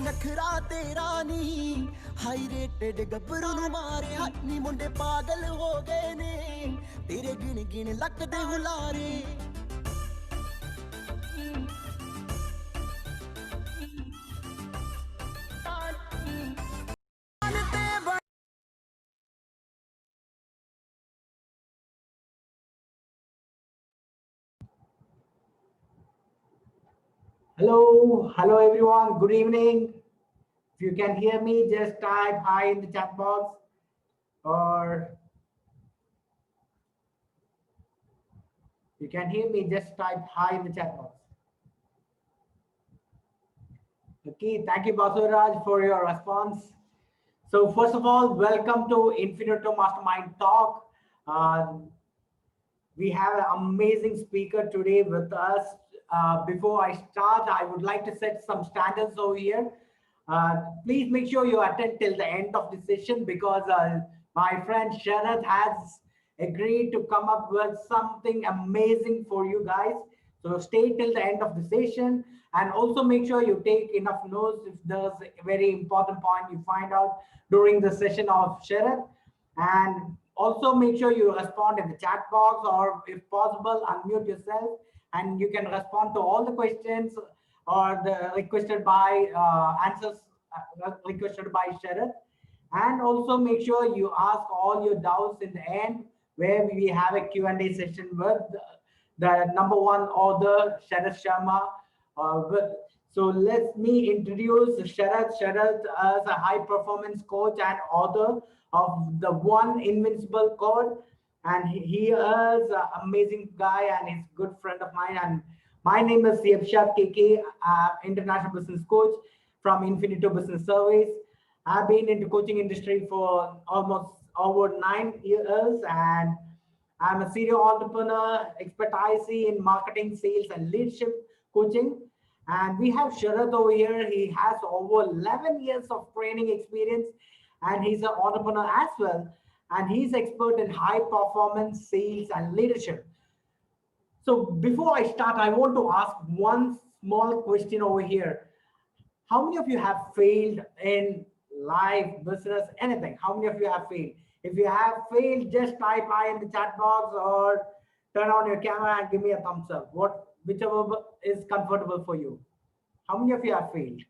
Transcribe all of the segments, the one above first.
नखरा तेरा नहीं हाई रेटेड गब्बरू नु मारे हन्नी मुंडे पागल हो गए ने तेरे गिन गिन luck they हुलारे Hello everyone. Good evening. If you can hear me, just type hi in the chat box, or you can hear me, just type hi in the chat box. Okay, thank you, Basuraj, for your response. So first of all, welcome to Infinito Mastermind Talk. We have an amazing speaker today with us. Before I start, I would like to set some standards over here. Please make sure you attend till the end of the session because my friend Sharat has agreed to come up with something amazing for you guys. So stay till the end of the session and also make sure you take enough notes if there's a very important point you find out during the session of Sharat. And also make sure you respond in the chat box or if possible, unmute yourself and you can respond to all the questions or the requested by answers requested by Sharat. And also make sure you ask all your doubts in the end where we have a Q&A session with the number one author, Sharma. So let me introduce Sharat. Sharat is a high performance coach and author of the One Invincible Code. And he is an amazing guy and he's a good friend of mine. And my name is Yabshad KK, international business coach from Infinito Business Service. I've been in the coaching industry for almost over 9 years and I'm a serial entrepreneur, expertise in marketing, sales, and leadership coaching. And we have Sharat over here. He has over 11 years of training experience and he's an entrepreneur as well. And he's expert in high performance sales and leadership. So before I start, I want to ask one small question over here. How many of you have failed in life, business, anything? How many of you have failed? If you have failed, just type I in the chat box or turn on your camera and give me a thumbs up. Whichever is comfortable for you. How many of you have failed?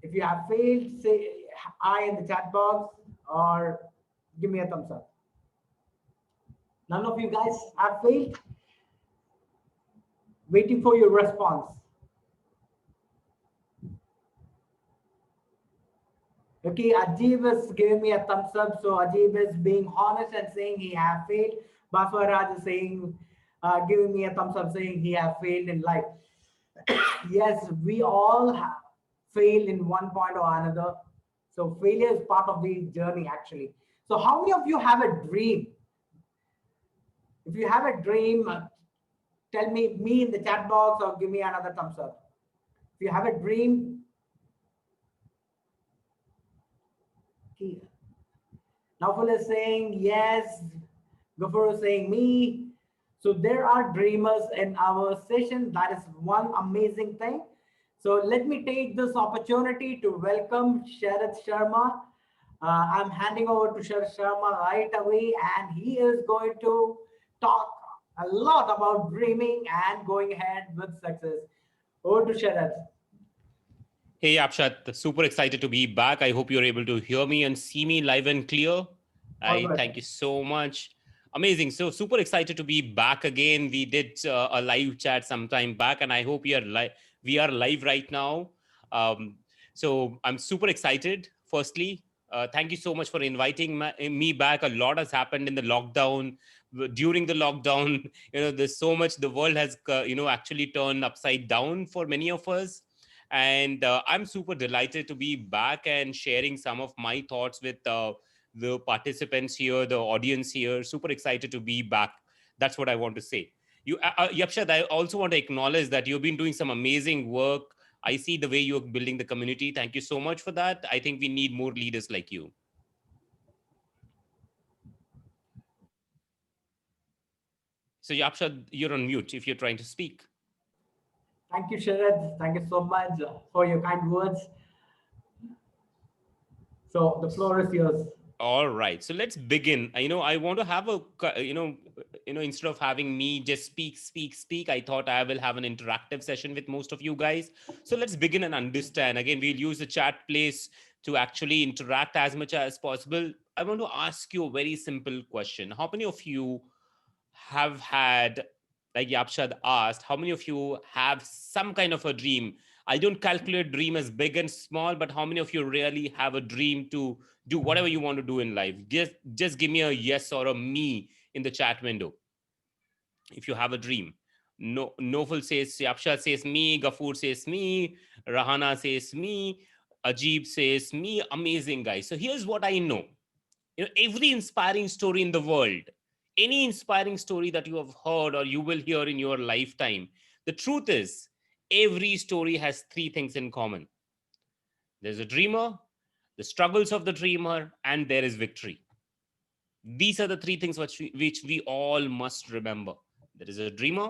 If you have failed, say I in the chat box or give me a thumbs up. None of you guys have failed? Waiting for your response. Okay, Ajib is giving me a thumbs up. So Ajib is being honest and saying he have failed. Baswaraj is saying, giving me a thumbs up saying he have failed in life. Yes, we all have failed in one point or another. So failure is part of the journey actually. So how many of you have a dream? If you have a dream, tell me in the chat box or give me another thumbs up. If you have a dream, Naful is saying yes, Gafur is saying me. So there are dreamers in our session. That is one amazing thing. So let me take this opportunity to welcome Sharat Sharma. I'm handing over to Sharat Sharma right away, and he is going to talk a lot about dreaming and going ahead with success. Over to Sharat. Hey, Yabshad, super excited to be back. I hope you're able to hear me and see me live and clear. Thank you so much. Amazing. So super excited to be back again. We did a live chat some time back, and I hope we are live right now. So I'm super excited. Firstly, thank you so much for inviting me back. A lot has happened in the lockdown. During the lockdown, there's so much. The world has, actually turned upside down for many of us. And I'm super delighted to be back and sharing some of my thoughts with the participants here, the audience here. Super excited to be back. That's what I want to say. Yabshad, I also want to acknowledge that you've been doing some amazing work. I see the way you're building the community. Thank you so much for that. I think we need more leaders like you. So Yabshad, you're on mute if you're trying to speak. Thank you, Sharat. Thank you so much for your kind words. So the floor is yours. All right, so let's begin. I want to have instead of having me just speak, I thought I will have an interactive session with most of you guys. So let's begin and understand. Again, we'll use the chat place to actually interact as much as possible. I want to ask you a very simple question. How many of you have had, like Yabshad asked, how many of you have some kind of a dream? I don't calculate dream as big and small, but how many of you really have a dream to do whatever you want to do in life? Just give me a yes or a me in the chat window if you have a dream. No, Nofal says, Yabshad says me, Gafoor says me, Rahana says me, Ajib says me. Amazing, guys. So here's what I know. Every inspiring story in the world, any inspiring story that you have heard or you will hear in your lifetime, the truth is every story has three things in common. There's a dreamer, the struggles of the dreamer, and there is victory. These are the three things which we all must remember. There is a dreamer,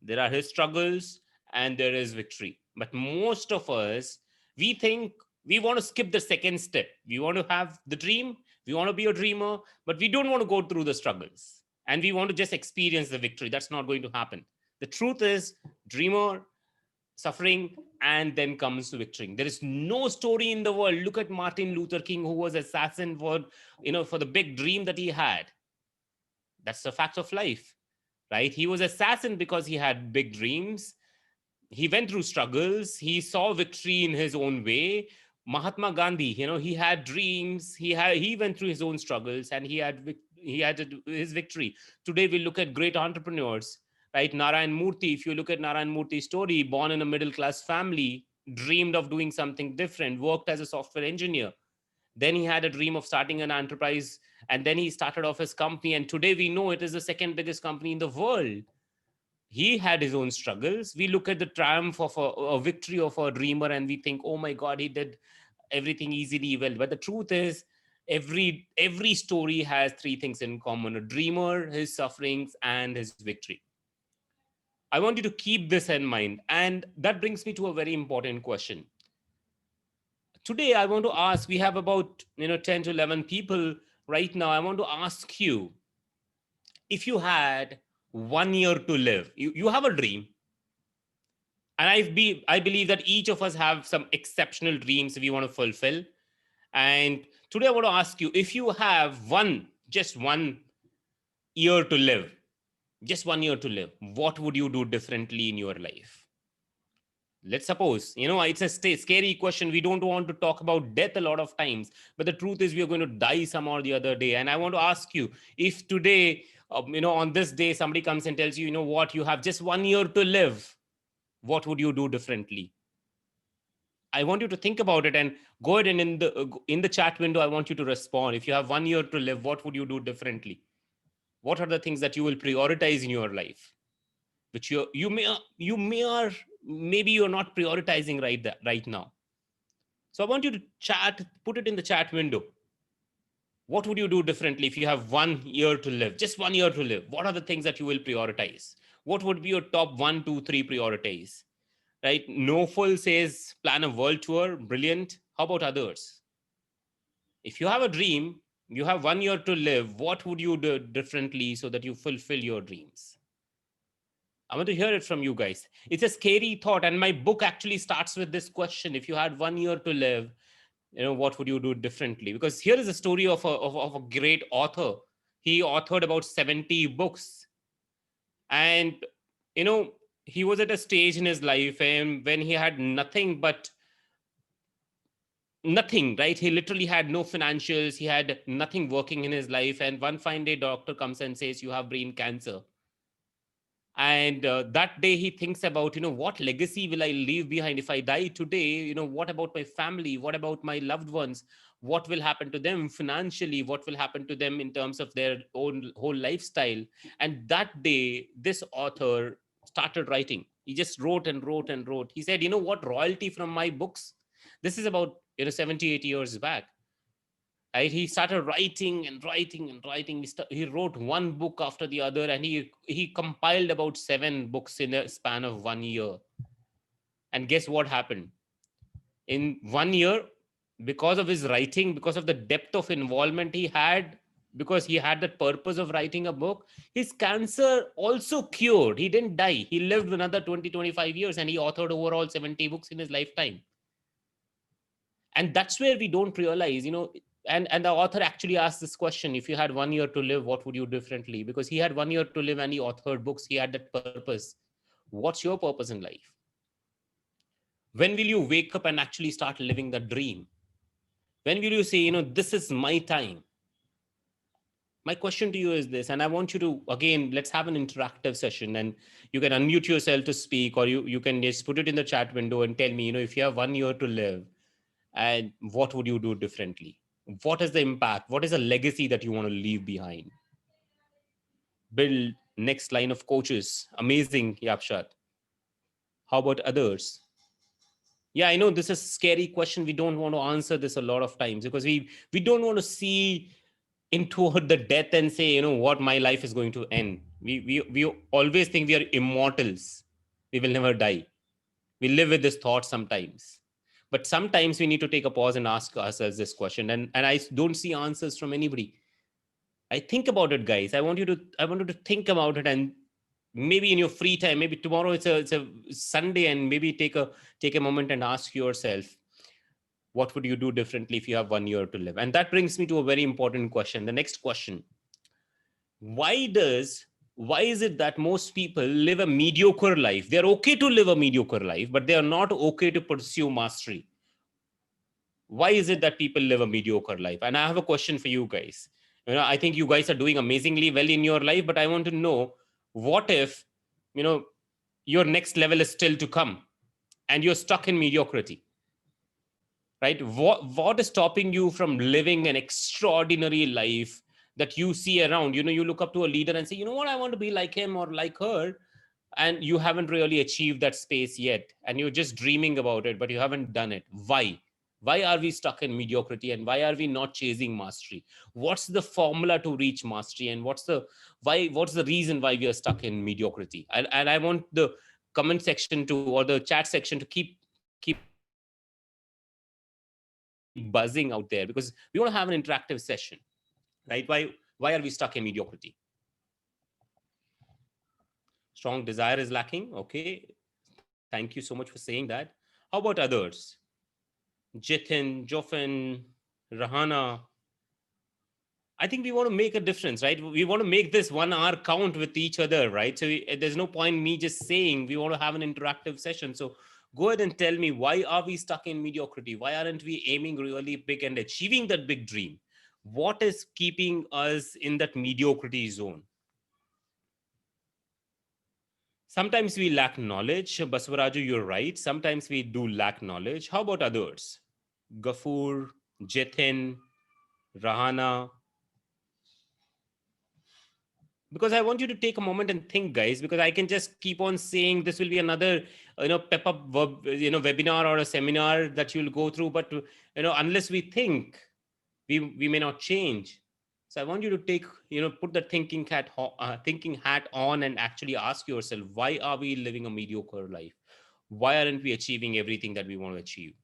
there are his struggles, and there is victory. But most of us, we think we want to skip the second step. We want to have the dream, we want to be a dreamer, but we don't want to go through the struggles. And we want to just experience the victory. That's not going to happen. The truth is, dreamer, suffering, and then comes victory. There is no story in the world. Look at Martin Luther King, who was assassin for the big dream that he had. That's the fact of life, right? He was assassin because he had big dreams. He went through struggles. He saw victory in his own way. Mahatma Gandhi, he had dreams. He went through his own struggles, and he had his victory. Today we look at great entrepreneurs, right? Narayan Murthy. If you look at Narayan Murthy's story, born in a middle class family, dreamed of doing something different, worked as a software engineer. Then he had a dream of starting an enterprise, and then he started off his company. And today we know it is the second biggest company in the world. He had his own struggles. We look at the triumph of a victory of a dreamer, and we think, oh my God, he did everything easily well. But the truth is, every story has three things in common: a dreamer, his sufferings, and his victory. I want you to keep this in mind. And that brings me to a very important question. Today, I want to ask, we have about 10 to 11 people right now. I want to ask you, if you had 1 year to live, you have a dream. And I believe that each of us have some exceptional dreams we want to fulfill. And today I want to ask you, if you have just 1 year to live, just 1 year to live, what would you do differently in your life? Let's suppose, it's a scary question. We don't want to talk about death a lot of times, but the truth is we are going to die some or the other day. And I want to ask you, if today, on this day, somebody comes and tells you, what, you have just 1 year to live, what would you do differently? I want you to think about it and go ahead, and in the chat window, I want you to respond. If you have 1 year to live, what would you do differently? What are the things that you will prioritize in your life, which maybe you're not prioritizing right now? So I want you to put it in the chat window. What would you do differently if you have 1 year to live? Just 1 year to live. What are the things that you will prioritize? What would be your top 1, 2, 3 priorities? Right? Noful says plan a world tour. Brilliant. How about others? If you have a dream, you have 1 year to live, what would you do differently so that you fulfill your dreams? I want to hear it from you guys. It's a scary thought. And my book actually starts with this question. If you had 1 year to live, what would you do differently? Because here is a story of a great author. He authored about 70 books. And, he was at a stage in his life and when he had nothing, right? He literally had no financials. He had nothing working in his life. And one fine day, doctor comes and says, you have brain cancer. And that day he thinks about, what legacy will I leave behind if I die today? What about my family? What about my loved ones? What will happen to them financially? What will happen to them in terms of their own whole lifestyle? And that day, this author started writing. He just wrote and wrote and wrote. He said, what, royalty from my books? This is about 78 years back. Right? He started writing and writing and writing. He wrote one book after the other, and he compiled about 7 books in a span of 1 year. And guess what happened? In 1 year, because of his writing, because of the depth of involvement he had, because he had that purpose of writing a book, his cancer also cured. He didn't die. He lived another 20-25 years, and he authored overall 70 books in his lifetime. And that's where we don't realize, and the author actually asked this question: if you had 1 year to live, what would you do differently? Because he had 1 year to live and he authored books. He had that purpose. What's your purpose in life? When will you wake up and actually start living the dream? When will you say, this is my time? My question to you is this, and I want you to, again, let's have an interactive session, and you can unmute yourself to speak, or you can just put it in the chat window and tell me, if you have 1 year to live, and what would you do differently? What is the impact? What is the legacy that you want to leave behind? Build next line of coaches. Amazing, Yabshad. How about others? Yeah, I know this is a scary question. We don't want to answer this a lot of times because we don't want to see into the death and say, what, my life is going to end. We always think we are immortals. We will never die. We live with this thought sometimes. But sometimes we need to take a pause and ask ourselves this question. And I don't see answers from anybody. I think about it, guys. I want you to think about it, and maybe in your free time, maybe tomorrow it's a Sunday, and maybe take a moment and ask yourself, what would you do differently if you have 1 year to live? And that brings me to a very important question. The next question: why is it that most people live a mediocre life? They're okay to live a mediocre life, but they are not okay to pursue mastery. Why is it that people live a mediocre life? And I have a question for you guys. I think you guys are doing amazingly well in your life, but I want to know, what if, your next level is still to come and you're stuck in mediocrity? Right? What is stopping you from living an extraordinary life that you see around? You look up to a leader and say, what, I want to be like him or like her. And you haven't really achieved that space yet. And you're just dreaming about it, but you haven't done it. Why are we stuck in mediocrity, and why are we not chasing mastery? What's the formula to reach mastery, and what's the reason why we are stuck in mediocrity? And I want the comment section to, or the chat section, to keep buzzing out there, because we want to have an interactive session. Right? Why are we stuck in mediocrity? Strong desire is lacking. Okay, thank you so much for saying that. How about others? Jitin, Jofin, Rahana. I think we want to make a difference, right? We want to make this 1 hour count with each other, right? So there's no point me just saying. We want to have an interactive session. So go ahead and tell me, why are we stuck in mediocrity? Why aren't we aiming really big and achieving that big dream? What is keeping us in that mediocrity zone? Sometimes we lack knowledge. Baswaraju, you're right. Sometimes we do lack knowledge. How about others? Gafur, Jithin, Rahana. Because I want you to take a moment and think, guys, because I can just keep on saying this will be another, pep up, webinar or a seminar that you'll go through. But, unless we think, we may not change. So I want you to take, put the thinking hat on and actually ask yourself, why are we living a mediocre life? Why aren't we achieving everything that we want to achieve?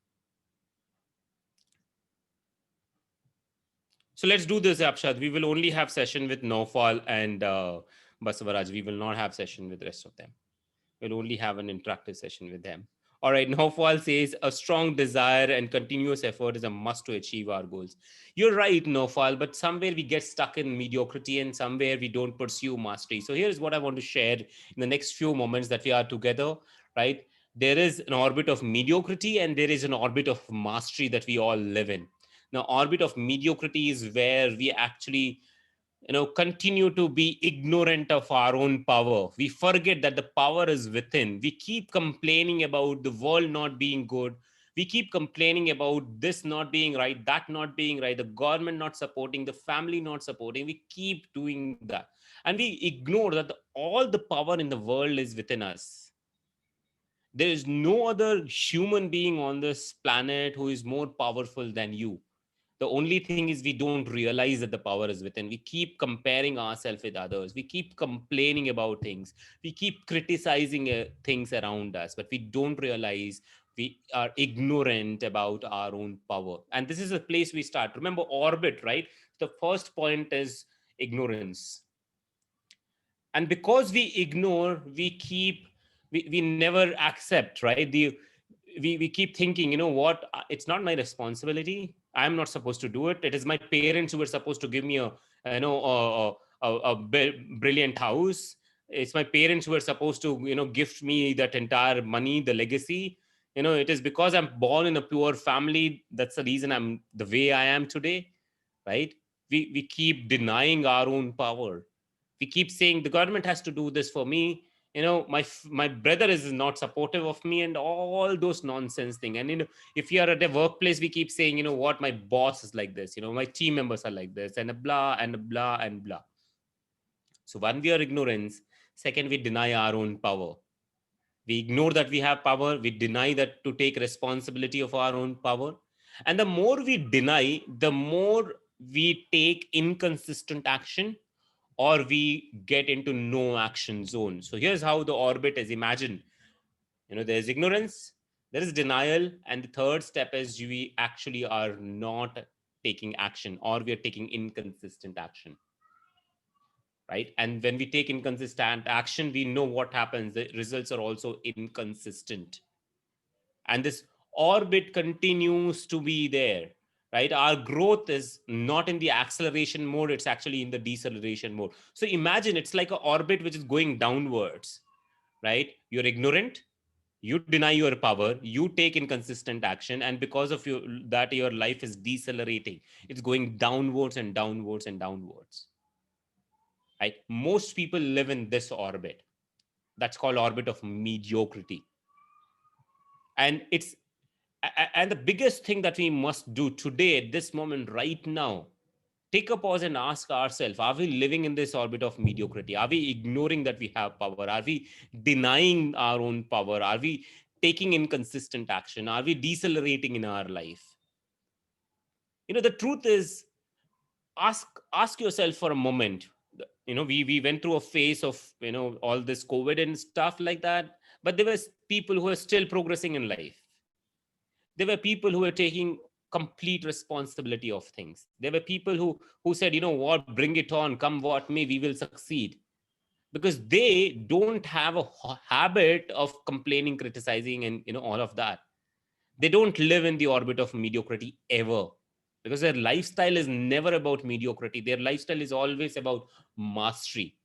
So let's do this, Yabshad. We will only have session with Naufal and Basavaraj. We will not have session with the rest of them. We'll only have an interactive session with them. All right, Naufal says, a strong desire and continuous effort is a must to achieve our goals. You're right, Naufal, but somewhere we get stuck in mediocrity and somewhere we don't pursue mastery. So here's what I want to share in the next few moments that we are together, right? There is an orbit of mediocrity and there is an orbit of mastery that we all live in. Now, orbit of mediocrity is where we actually continue to be ignorant of our own power. We forget that the power is within. We keep complaining about the world not being good. We keep complaining about this not being right, that not being right, the government not supporting, the family not supporting. We keep doing that. And we ignore that all the power in the world is within us. There is no other human being on this planet who is more powerful than you. The only thing is we don't realize that the power is within. We keep comparing ourselves with others. We keep complaining about things. We keep criticizing things around us, but we don't realize we are ignorant about our own power. And this is a place we start. Remember orbit, right? The first point is ignorance. And because we ignore, we never accept, right? We keep thinking, you know what, it's not my responsibility, I'm not supposed to do it. It is my parents who were supposed to give me a, brilliant house. It's my parents who were supposed to, gift me that entire money, the legacy. It is because I'm born in a poor family, that's the reason I'm the way I am today, right? We keep denying our own power. We keep saying the government has to do this for me. My brother is not supportive of me, and all those nonsense thing. And if you are at a workplace, we keep saying, what, my boss is like this, my team members are like this, and a blah and a blah and blah. So one, we are ignorance. Second, we deny our own power. We ignore that we have power. We deny that to take responsibility of our own power. And the more we deny, the more we take inconsistent action, or we get into no action zone. So here's how the orbit is imagined. There's ignorance, there is denial, and the third step is we actually are not taking action, or we are taking inconsistent action, right? And when we take inconsistent action, we know what happens. The results are also inconsistent. And this orbit continues to be there, right? Our growth is not in the acceleration mode, it's actually in the deceleration mode. So imagine it's like an orbit which is going downwards, right? You're ignorant, you deny your power, you take inconsistent action, and because of that, your life is decelerating. It's going downwards and downwards and downwards, right? Most people live in this orbit. That's called orbit of mediocrity. And the biggest thing that we must do today, at this moment, right now, take a pause and ask ourselves, are we living in this orbit of mediocrity? Are we ignoring that we have power? Are we denying our own power? Are we taking inconsistent action? Are we decelerating in our life? The truth is, ask yourself for a moment. We went through a phase of all this COVID and stuff like that, but there was people who are still progressing in life. There were people who were taking complete responsibility of things. There were people who said, what, bring it on, come what may, we will succeed. Because they don't have a habit of complaining, criticizing, and all of that. They don't live in the orbit of mediocrity ever, because their lifestyle is never about mediocrity. Their lifestyle is always about mastery.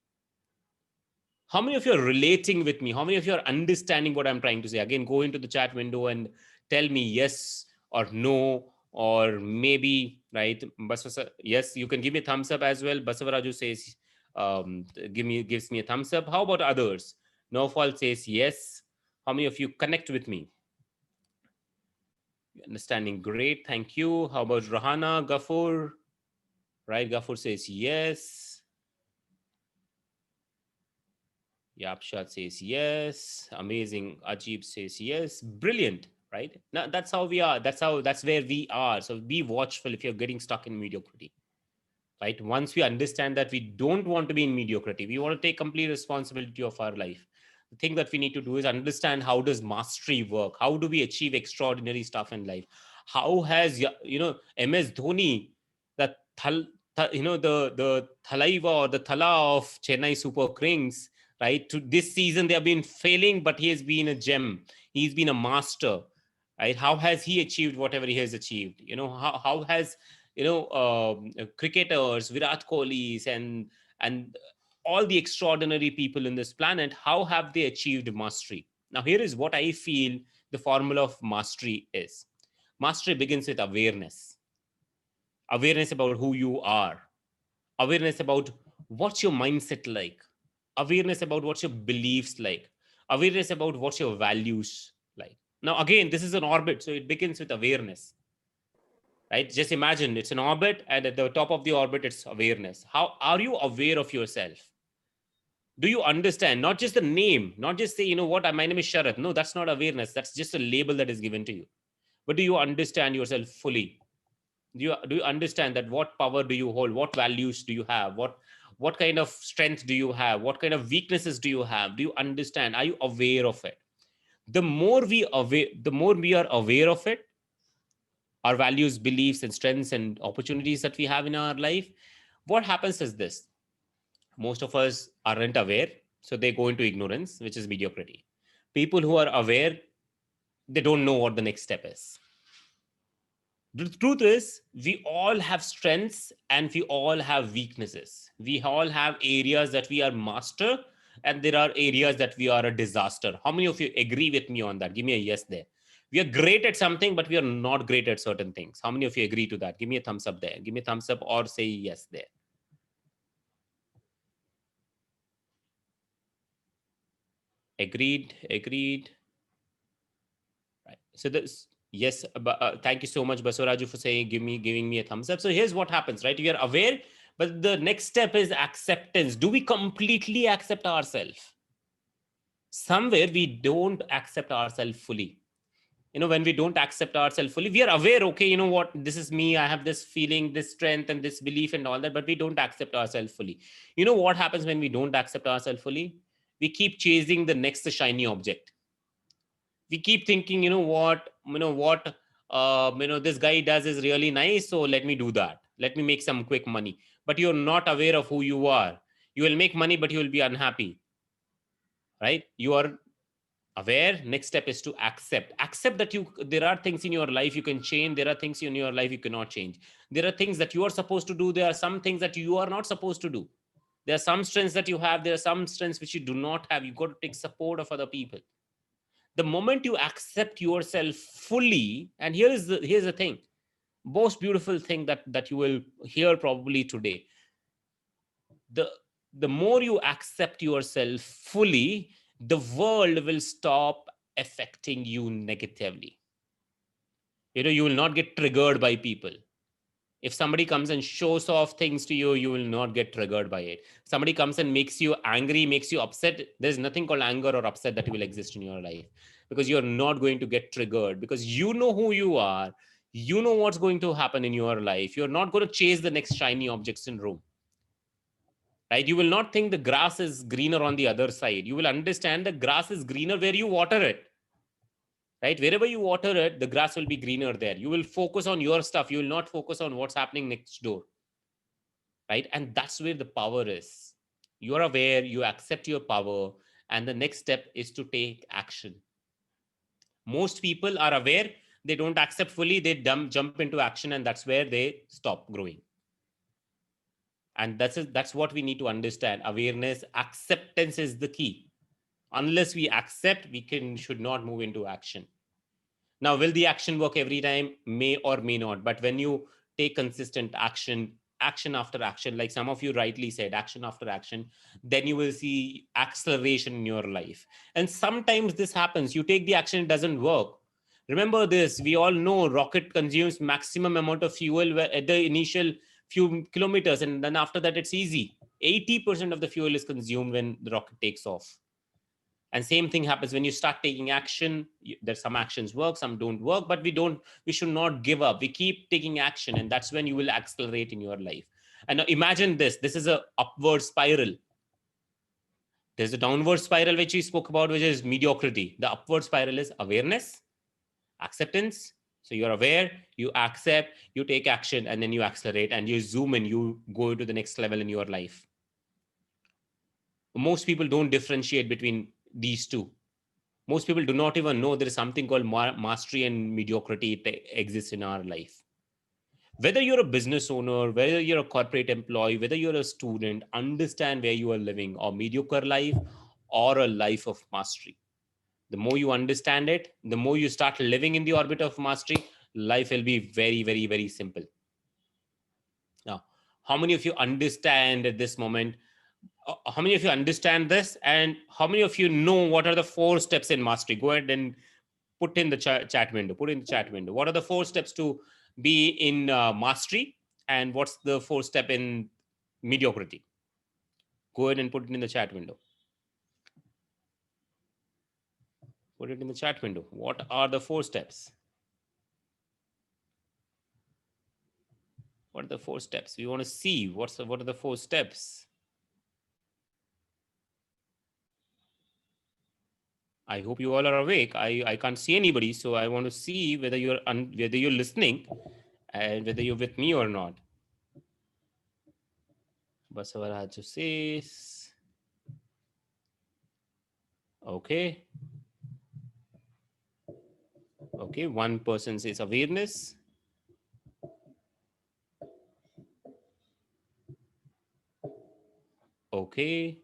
How many of you are relating with me? How many of you are understanding what I'm trying to say? Again, go into the chat window and tell me yes or no, or maybe, right? Yes, you can give me a thumbs up as well. Basavaraju says, gives me a thumbs up. How about others? Nofal says yes. How many of you connect with me? Understanding, great, thank you. How about Rahana, Gafur? Right, Gafur says yes. Yabshad says yes. Amazing. Ajib says yes. Brilliant. Right now, that's how we are. That's where we are. So be watchful if you're getting stuck in mediocrity. Right. Once we understand that we don't want to be in mediocrity, we want to take complete responsibility of our life. The thing that we need to do is understand, how does mastery work? How do we achieve extraordinary stuff in life? How has MS Dhoni, the the Thalaiva or the Thala of Chennai Super Kings, right? To this season, they have been failing, but he has been a gem. He's been a master, right? How has he achieved whatever he has achieved? How has, cricketers, Virat Kohli's and all the extraordinary people in this planet, how have they achieved mastery? Now, here is what I feel the formula of mastery is. Mastery begins with awareness. Awareness about who you are. Awareness about what's your mindset like. Awareness about what's your beliefs like. Awareness about what's your values like. Now, again, this is an orbit, so it begins with awareness, right? Just imagine it's an orbit, and at the top of the orbit, it's awareness. How are you aware of yourself? Do you understand? Not just the name, not just say, what, my name is Sharat. No, that's not awareness. That's just a label that is given to you. But do you understand yourself fully? Do you understand that what power do you hold? What values do you have? What kind of strength do you have? What kind of weaknesses do you have? Do you understand? Are you aware of it? The more we are aware of it, our values, beliefs, and strengths and opportunities that we have in our life, what happens is this: most of us aren't aware, so they go into ignorance, which is mediocrity. People who are aware, they don't know what the next step is. The truth is, we all have strengths and we all have weaknesses. We all have areas that we are master, and there are areas that we are a disaster. How many of you agree with me on that? Give me a yes there. We are great at something, but we are not great at certain things. How many of you agree to that? Give me a thumbs up there. Give me a thumbs up or say yes there. Agreed. Right. So this, yes, thank you so much, Basuraju, for saying giving me a thumbs up. So here's what happens, right? We are aware, but the next step is acceptance. Do we completely accept ourselves? Somewhere we don't accept ourselves fully. When we don't accept ourselves fully, we are aware, okay, you know what, this is me, I have this feeling, this strength, and this belief, and all that, but we don't accept ourselves fully. What happens when we don't accept ourselves fully? We keep chasing the next shiny object. We keep thinking, this guy does is really nice, so let me do that, let me make some quick money. But you're not aware of who you are. You will make money, but you will be unhappy, right? You are aware. Next step is to accept that there are things in your life you can change, there are things in your life you cannot change. There are things that you are supposed to do, there are some things that you are not supposed to do. There are some strengths that you have, there are some strengths which you do not have. You got to take support of other people. The moment you accept yourself fully, and here's the thing, most beautiful thing that you will hear probably today, the the more you accept yourself fully, the world will stop affecting you negatively. You will not get triggered by people. If somebody comes and shows off things to you, you will not get triggered by it. Somebody comes and makes you angry, makes you upset, there's nothing called anger or upset that will exist in your life, because you're not going to get triggered, because you know who you are. You know what's going to happen in your life. You're not going to chase the next shiny objects in room, right? You will not think the grass is greener on the other side. You will understand the grass is greener where you water it, right? Wherever you water it, the grass will be greener there. You will focus on your stuff. You will not focus on what's happening next door, right? And that's where the power is. You are aware, you accept your power, and the next step is to take action. Most people are aware, they don't accept fully, they jump into action, and that's where they stop growing. And that's what we need to understand. Awareness, acceptance is the key. Unless we accept, should not move into action. Now, will the action work every time? May or may not. But when you take consistent action after action, like some of you rightly said, action after action, then you will see acceleration in your life. And sometimes this happens. You take the action, it doesn't work. Remember this, we all know rocket consumes maximum amount of fuel at the initial few kilometers, and then after that it's easy. 80% of the fuel is consumed when the rocket takes off. And same thing happens when you start taking action. There's some actions work, some don't work, but we should not give up. We keep taking action, and that's when you will accelerate in your life. And now imagine this is a upward spiral. There's a downward spiral which we spoke about, which is mediocrity. The upward spiral is awareness, acceptance. So you're aware, you accept, you take action, and then you accelerate and you zoom in, you go to the next level in your life. Most people don't differentiate between these two. Most people do not even know there is something called mastery and mediocrity exists in our life. Whether you're a business owner, whether you're a corporate employee, whether you're a student, understand where you are living, a mediocre life or a life of mastery. The more you understand it, the more you start living in the orbit of mastery, life will be very, very, very simple. Now, how many of you understand at this moment? How many of you understand this? And how many of you know what are the 4 steps in mastery? Go ahead and put in the chat window. Put in the chat window. What are the 4 steps to be in mastery? And what's the 4th step in mediocrity? Go ahead and put it in the chat window. Put it in the chat window. What are the 4 steps? What are the 4 steps? We want to see what are the 4 steps. I hope you all are awake. I can't see anybody, so I want to see whether you're listening and whether you're with me or not. Basavaraju says, okay. Okay, one person says awareness. Okay,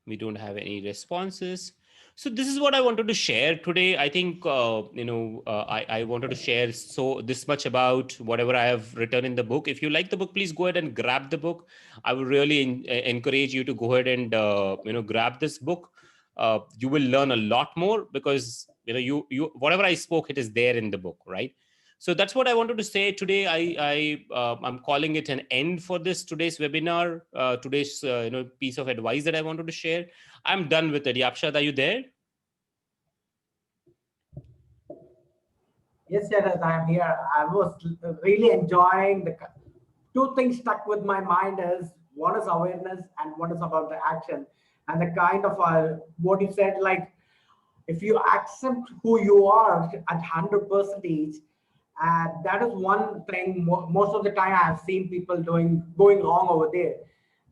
we don't have any responses. So this is what I wanted to share today. I think I wanted to share this much about whatever I have written in the book. If you like the book, please go ahead and grab the book. I would really encourage you to go ahead and grab this book. You will learn a lot more because you whatever I spoke, it is there in the book, right? So that's what I wanted to say today. I'm calling it an end for today's webinar. Today's piece of advice that I wanted to share. I'm done with it. Yabshad, are you there? Yes, Sharat, I am here. I was really enjoying the 2 things stuck with my mind is one is awareness and one is about the action and the kind of what you said, like if you accept who you are at 100%, and that is one thing most of the time I have seen people going wrong over there.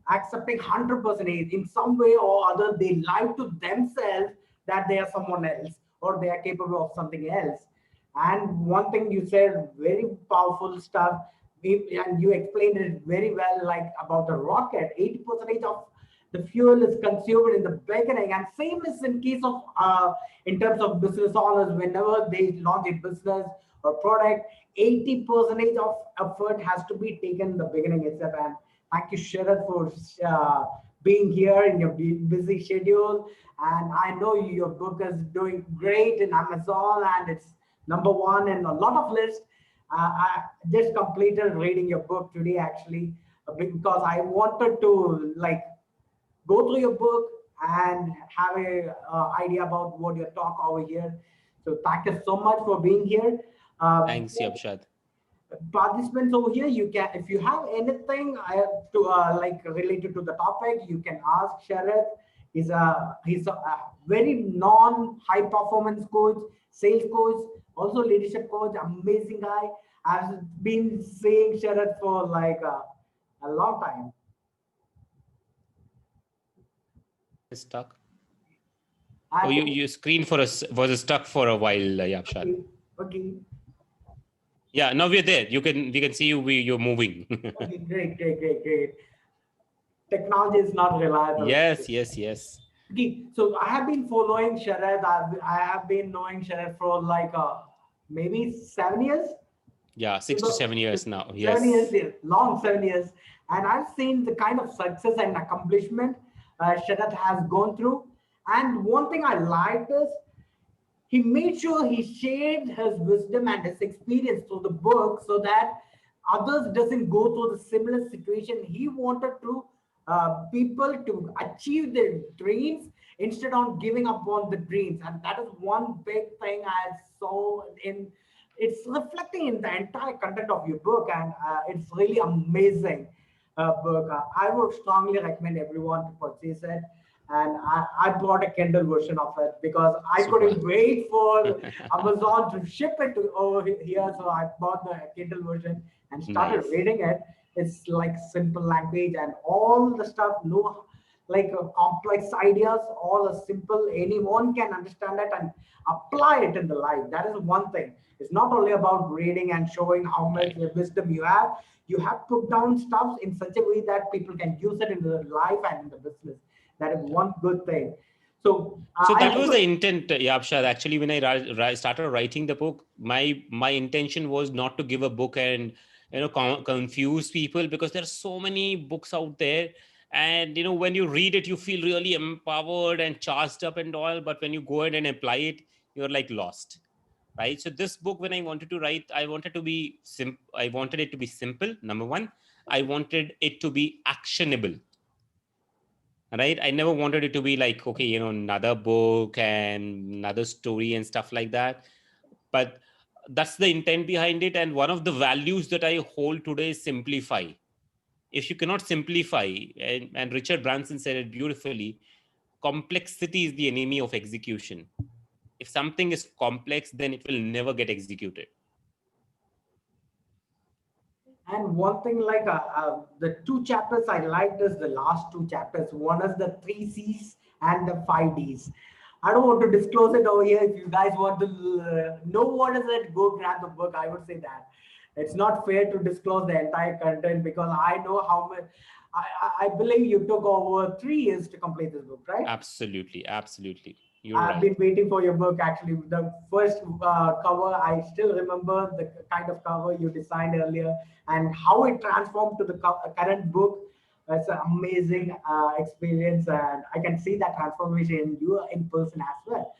Accepting 100% in some way or other, they lie to themselves that they are someone else or they are capable of something else. And one thing you said, very powerful stuff, and you explained it very well, like about the rocket. 80% of the fuel is consumed in the beginning, and same is in case of in terms of business owners. Whenever they launch a business or product, 80% of effort has to be taken in the beginning itself. And thank you, Sharat, for being here in your busy schedule. And I know your book is doing great in Amazon, and it's #1 in a lot of lists. I just completed reading your book today, actually, because I wanted to go through your book and have a idea about what your talk over here. So thank you so much for being here. Thanks, Yabshad. Participants over here, you can, if you have anything to related to the topic, you can ask Sharat. He's a very high performance coach, sales coach, also leadership coach, amazing guy. I've been seeing Sharat for a long time. Stuck. Oh, your screen was stuck for a while, Yabshad. Okay. Yeah, now we're there. We can see you're moving. Okay, great. Technology is not reliable. Yes. Okay, so I have been following Sharat. I have been knowing Sharat for maybe 7 years. Yeah, 6 to 7 years now. Yes. 7 years, yeah, long 7 years. And I've seen the kind of success and accomplishment Sharat has gone through. And one thing I liked is he made sure he shared his wisdom and his experience through the book so that others doesn't go through the similar situation. He wanted to people to achieve their dreams instead of giving up on the dreams. And that is one big thing I saw in, it's reflecting in the entire content of your book. And it's really amazing book. I would strongly recommend everyone to purchase it. And I bought a Kindle version of it because I couldn't wait for Amazon to ship it to over here. So I bought the Kindle version and started reading it. It's like simple language and all the stuff, no complex ideas, all the simple, anyone can understand it and apply it in the life. That is one thing. It's not only about reading and showing how much wisdom you have. You have put down stuff in such a way that people can use it in the life and in the business. That is one good thing. So that was the intent, Yabshad. Actually, when I started writing the book, my intention was not to give a book and confuse people, because there are so many books out there, and when you read it, you feel really empowered and charged up and all. But when you go ahead and apply it, you're like lost, right? So this book, when I wanted to write, I wanted it to be simple. #1, I wanted it to be actionable. Right, I never wanted it to be like, okay, another book and another story and stuff like that. But that's the intent behind it. And one of the values that I hold today is simplify. If you cannot simplify, and Richard Branson said it beautifully, complexity is the enemy of execution. If something is complex, then it will never get executed. And one thing, like the two chapters I liked is the last two chapters. One is the 3 C's and the 5 D's. I don't want to disclose it over here. If you guys want to know what is it, go grab the book. I would say that it's not fair to disclose the entire content, because I know how much. I believe you took over 3 years to complete this book, right? Absolutely, absolutely. You're I've right. been waiting for your book. Actually, the first cover, I still remember the kind of cover you designed earlier and how it transformed to the current book. It's an amazing experience, and I can see that transformation in you in person as well.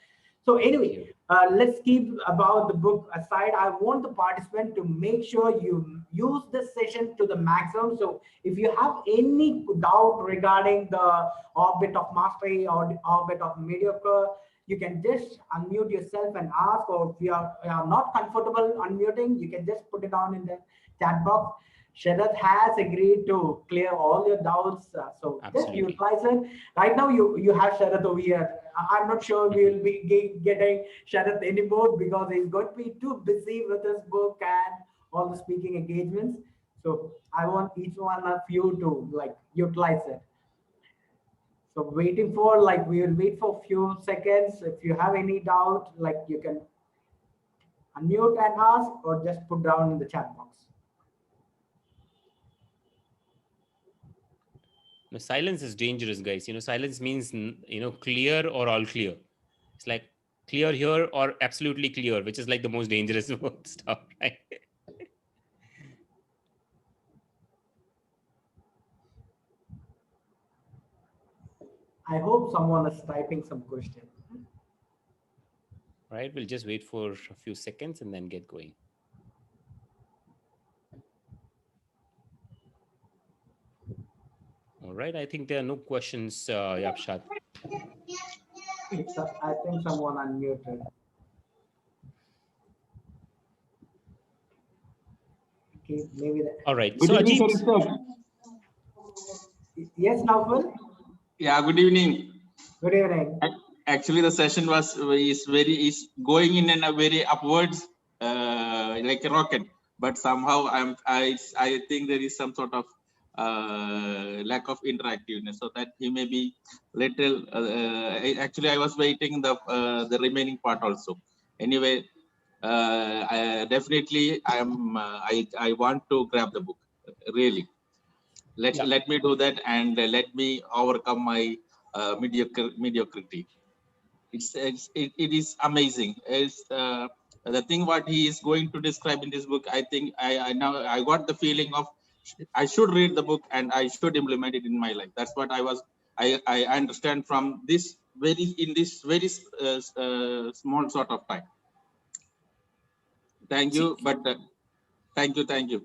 So anyway, let's keep about the book aside. I want the participant to make sure you use this session to the maximum. So if you have any doubt regarding the orbit of mastery or the orbit of mediocre, you can just unmute yourself and ask, or if you are not comfortable unmuting, you can just put it down in the chat box. Sharat has agreed to clear all your doubts. So Absolutely. just utilize it. Right now, you have Sharat over here. I'm not sure we'll be getting Sharat anymore, because he's going to be too busy with his book and all the speaking engagements. So I want each one of you to like utilize it. So waiting for, like, we will wait for a few seconds. If you have any doubt, like, you can unmute and ask, or just put down in the chat box. No, silence is dangerous, guys. Silence means, clear or all clear. It's like clear here or absolutely clear, which is like the most dangerous stuff, right? I hope someone is typing some question. Right. We'll just wait for a few seconds and then get going. All right. I think there are no questions, Yabshad. I think someone unmuted. Okay, maybe that. All right. Good So evening, Ajit. sir. Yes, Naufal? Yeah, good evening. Good evening. Actually, the session is going in a very upwards, like a rocket. But somehow I think there is some sort of lack of interactiveness, so that he may be little. Actually, I was waiting the remaining part also. Anyway, definitely I want to grab the book, really. Let me do that, and let me overcome my mediocrity. It is amazing. It's the thing what he is going to describe in this book. I think I now I got the feeling of I should read the book and I should implement it in my life. That's what I understand from this very small sort of time. Thank you, but thank you.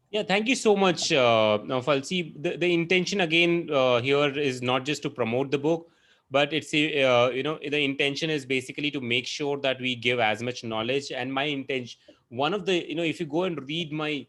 Yeah, thank you so much, Naufal. See, the intention again here is not just to promote the book, but it's the intention is basically to make sure that we give as much knowledge. And my intention, one of the, if you go and read my